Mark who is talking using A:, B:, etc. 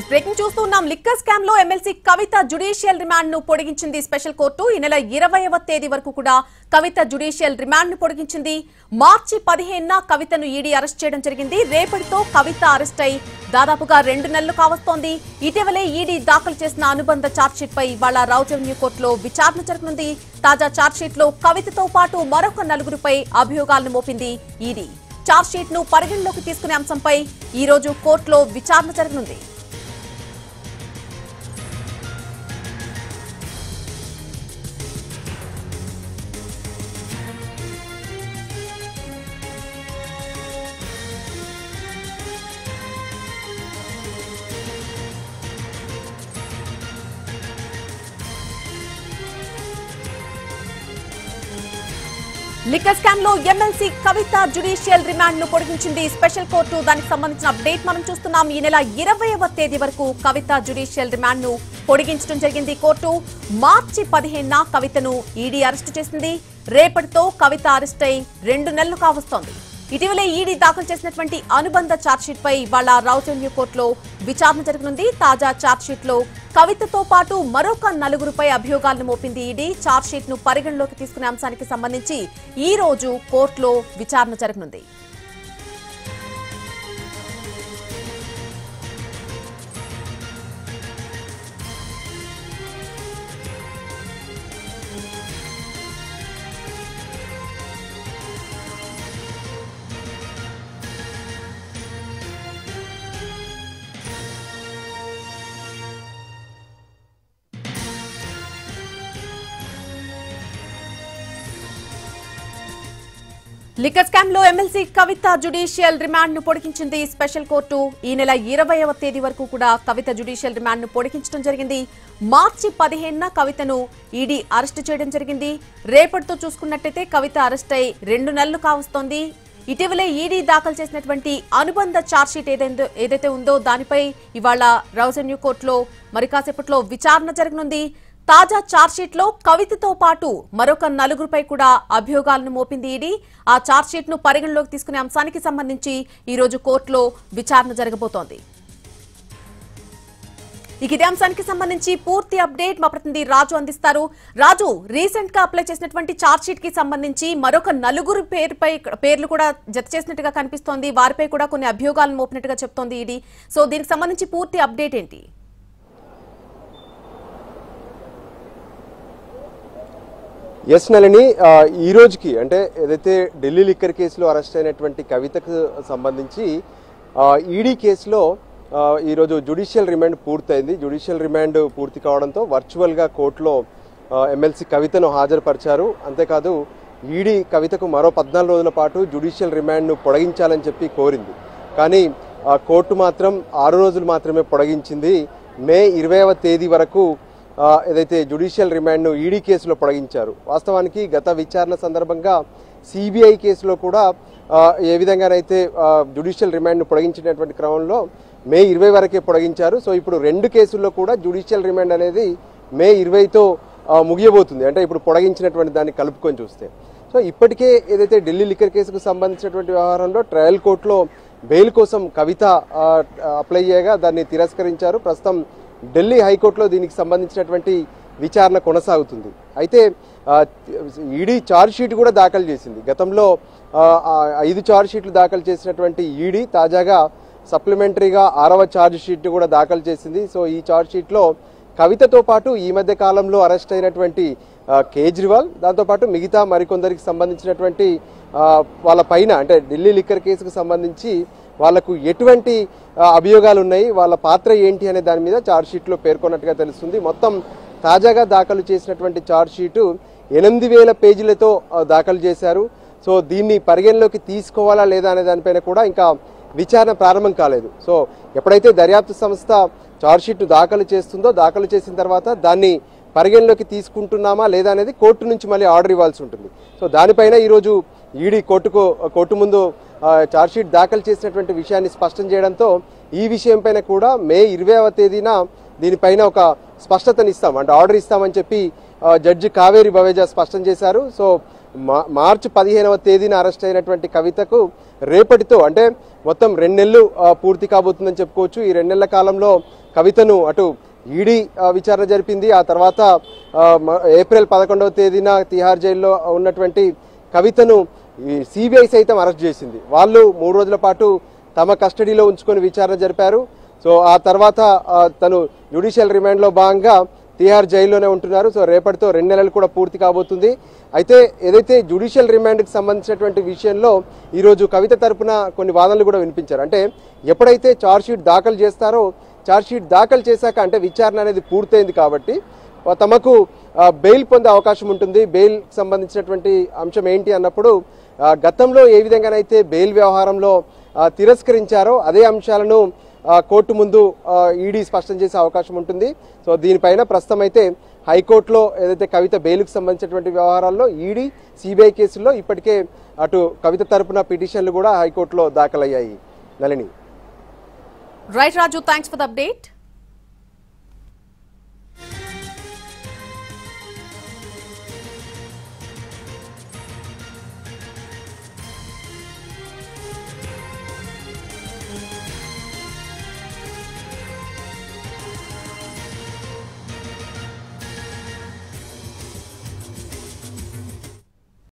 A: Breaking చూస్తున్నాం. Liquor scam లో MLC కవిత judicial remand ను పొడిగించింది స్పెషల్ కోర్టు. ఈ నెల 20వ తేదీ వరకు కూడా కవిత జ్యుడిషియల్ రిమాండ్ ను పొడిగించింది. మార్చి 15న కవితను ఈడీ అరెస్ట్ చేయడం జరిగింది. రేపటితో కవిత అరెస్ట్ అయి దాదాపుగా 2 నెలలు కావస్తోంది. ఇటీవలే ఈడీ దాఖలు చేసిన అనుబంధ ఛార్జ్షీట్ పై ఇవాళ రౌజ్ అవెన్యూ కోర్టులో విచారణ జరగనుంది. తాజా ఛార్జ్షీట్ లో కవితతో పాటు మరొక 4గురిపై అభియోగాలను మోపింది ఈడీ. ఛార్జ్షీట్ ను పరిగణలోకి తీసుకునే అంశంపై ఈ రోజు కోర్టులో విచారణ జరగనుంది. లిక్కర్ స్కామ్ లో ఎమ్మెల్సీ కవిత జ్యుడిషియల్ రిమాండ్ ను పొడిగించింది స్పెషల్ కోర్టు. దానికి సంబంధించిన అప్డేట్ మనం చూస్తున్నాం. ఈ నెల 20వ తేదీ వరకు కవిత జ్యుడిషియల్ రిమాండ్ ను పొడిగించడం జరిగింది కోర్టు. మార్చి 15న కవితను ఈడీ అరెస్టు చేసింది. రేపటితో కవిత అరెస్ట్ అయి 2 నెలలు కావస్తోంది. ఇటీవలే ఈడీ దాఖలు చేసినటువంటి అనుబంధ ఛార్జ్షీట్ పై ఇవాళ రౌజ్ అవెన్యూ కోర్టులో విచారణ జరగనుంది. తాజా ఛార్జ్షీట్ లో కవితతో పాటు మరొక 4గురిపై అభియోగాలను మోపింది ఈడీ. ఛార్జ్షీట్ ను పరిగణలోకి తీసుకునే అంశానికి సంబంధించి ఈ రోజు కోర్టులో విచారణ జరగనుంది. లిక్కర్ స్కామ్ లో ఎమ్మెల్సీ కవిత జ్యుడిషియల్ రిమాండ్ ను పొడిగించింది స్పెషల్ కోర్టు. ఈ నెల 20వ తేదీ వరకు కూడా కవిత జ్యుడిషియల్ రిమాండ్ ను పొడిగించడం జరిగింది. మార్చి 15న కవితను ఈడీ అరెస్టు చేయడం జరిగింది. రేపటితో చూసుకున్నట్టయితే కవిత అరెస్ట్ అయి 2 నెలలు కావస్తోంది. ఇటీవలే ఈడీ దాఖలు చేసినటువంటి అనుబంధ ఛార్జ్షీట్ ఏదైతే ఉందో దానిపై ఇవాళ రౌజ్ అవెన్యూ కోర్టులో మరి కాసేపట్లో విచారణ జరగనుంది. తాజా ఛార్జ్షీట్ లో కవితతో పాటు మరొక 4గురిపై కూడా అభియోగాలను మోపింది ఈడీ. ఆ ఛార్జ్షీట్ ను పరిగణలోకి తీసుకునే అంశానికి సంబంధించి ఈ రోజు కోర్టులో విచారణ జరగబోతోంది. ఇదే అంశానికి సంబంధించి పూర్తి అప్డేట్ మా ప్రతినిధి రాజు అందిస్తారు. రాజు, రీసెంట్ గా అప్లై చేసినటువంటి ఛార్జ్షీట్ కి సంబంధించి మరొక 4గురి పేర్లు కూడా జత చేసినట్టుగా కనిపిస్తోంది. వారిపై కూడా కొన్ని అభియోగాలను మోపినట్టుగా చెప్తోంది ఈడీ. సో దీనికి సంబంధించి పూర్తి అప్డేట్ ఏంటి?
B: ఎస్ నళిని, ఈ రోజుకి అంటే ఏదైతే ఢిల్లీ లిక్కర్ కేసులో అరెస్ట్ అయినటువంటి కవితకు సంబంధించి ఈడీ కేసులో ఈరోజు జ్యుడిషియల్ రిమాండ్ పూర్తయింది. జ్యుడిషియల్ రిమాండ్ పూర్తి కావడంతో వర్చువల్గా కోర్టులో ఎమ్మెల్సీ కవితను హాజరుపరిచారు. అంతేకాదు ఈడీ కవితకు మరో 14 రోజుల పాటు జ్యుడిషియల్ రిమాండ్ను పొడిగించాలని చెప్పి కోరింది. కానీ కోర్టు మాత్రం 6 రోజులు మాత్రమే పొడిగించింది. మే 20వ తేదీ వరకు ఏదైతే జ్యుడిషియల్ రిమాండ్ను ఈడీ కేసులో పొడిగించారు. వాస్తవానికి గత విచారణ సందర్భంగా సిబిఐ కేసులో కూడా ఏ విధంగానైతే జ్యుడిషియల్ రిమాండ్ను పొడిగించినటువంటి క్రమంలో మే 20 వరకే పొడిగించారు. సో ఇప్పుడు 2 కేసుల్లో కూడా జ్యుడిషియల్ రిమాండ్ అనేది మే 20తో ముగియబోతుంది. అంటే ఇప్పుడు పొడిగించినటువంటి దాన్ని కలుపుకొని చూస్తే. సో ఇప్పటికే ఏదైతే ఢిల్లీ లిక్కర్ కేసుకు సంబంధించినటువంటి వ్యవహారంలో ట్రయల్ కోర్టులో బెయిల్ కోసం కవిత అప్లై చేయగా దాన్ని తిరస్కరించారు. ప్రస్తుతం ఢిల్లీ హైకోర్టులో దీనికి సంబంధించినటువంటి విచారణ కొనసాగుతుంది. అయితే ఈడీ ఛార్జ్షీట్ కూడా దాఖలు చేసింది. గతంలో 5 ఛార్జ్షీట్లు దాఖలు చేసినటువంటి ఈడీ తాజాగా సప్లిమెంటరీగా 6వ ఛార్జ్షీట్ కూడా దాఖలు చేసింది. సో ఈ ఛార్జ్షీట్లో కవితతో పాటు ఈ మధ్య కాలంలో అరెస్ట్ అయినటువంటి కేజ్రీవాల్, దాంతోపాటు మిగతా మరికొందరికి సంబంధించినటువంటి వాళ్ళ పైన అంటే ఢిల్లీ లిక్కర్ కేసుకు సంబంధించి వాళ్లకు ఎటువంటి అభియోగాలు ఉన్నాయి, వాళ్ళ పాత్ర ఏంటి అనే దాని మీద ఛార్జ్షీట్లో పేర్కొన్నట్టుగా తెలుస్తుంది. మొత్తం తాజాగా దాఖలు చేసినటువంటి ఛార్జ్షీటు 8000 పేజీలతో దాఖలు చేశారు. సో దీన్ని పరిగణలోకి తీసుకోవాలా లేదా అనే దానిపైన కూడా ఇంకా విచారణ ప్రారంభం కాలేదు. సో ఎప్పుడైతే దర్యాప్తు సంస్థ ఛార్జ్షీట్ దాఖలు చేస్తుందో దాఖలు చేసిన తర్వాత దాన్ని పరిగణలోకి తీసుకుంటున్నామా లేదా అనేది కోర్టు నుంచి మళ్ళీ ఆర్డర్ ఇవ్వాల్సి ఉంటుంది. సో దానిపైన ఈరోజు ఈడీ కోర్టు ముందు ఛార్జ్షీట్ దాఖలు చేసినటువంటి విషయాన్ని స్పష్టం చేయడంతో ఈ విషయంపైన కూడా మే 20వ తేదీన దీనిపైన ఒక స్పష్టతనిస్తాం అంటే ఆర్డర్ ఇస్తామని చెప్పి జడ్జి కావేరి బవేజా స్పష్టం చేశారు. సో మార్చి 15వ తేదీన అరెస్ట్ అయినటువంటి కవితకు రేపటితో అంటే మొత్తం 2 నెలలు పూర్తి కాబోతుందని చెప్పుకోవచ్చు. ఈ 2 నెలల కాలంలో కవితను అటు ఈడీ విచారణ జరిపింది. ఆ తర్వాత ఏప్రిల్ 11వ తేదీన తిహార్ జైల్లో ఉన్నటువంటి కవితను సిబిఐ సైతం అరెస్ట్ చేసింది. వాళ్ళు 3 రోజుల పాటు తమ కస్టడీలో ఉంచుకొని విచారణ జరిపారు. సో ఆ తర్వాత తను జ్యుడిషియల్ రిమాండ్లో భాగంగా తిహార్ జైల్లోనే ఉంటున్నారు. సో రేపటితో 2 నెలలు కూడా పూర్తి కాబోతుంది. అయితే ఏదైతే జ్యుడిషియల్ రిమాండ్కి సంబంధించినటువంటి విషయంలో ఈరోజు కవిత తరపున కొన్ని వాదనలు కూడా వినిపించారు. అంటే ఎప్పుడైతే ఛార్జ్షీట్ దాఖలు చేస్తారో ఛార్జ్షీట్ దాఖలు చేశాక అంటే విచారణ అనేది పూర్తయింది కాబట్టి తమకు బెయిల్ పొందే అవకాశం ఉంటుంది. బెయిల్ సంబంధించినటువంటి అంశం ఏంటి అన్నప్పుడు గతంలో ఏ విధంగానైతే బెయిల్ వ్యవహారంలో తిరస్కరించారో అదే అంశాలను కోర్టు ముందు ఈడీ స్పష్టం చేసే అవకాశం ఉంటుంది. సో దీనిపైన ప్రస్తుతం అయితే హైకోర్టులో ఏదైతే కవిత బెయిల్కి సంబంధించినటువంటి వ్యవహారాల్లో ఈడీ సిబిఐ కేసుల్లో ఇప్పటికే అటు కవిత తరపున పిటిషన్లు కూడా హైకోర్టులో దాఖలయ్యాయి. Nalini.
A: Right Raju, thanks for the update.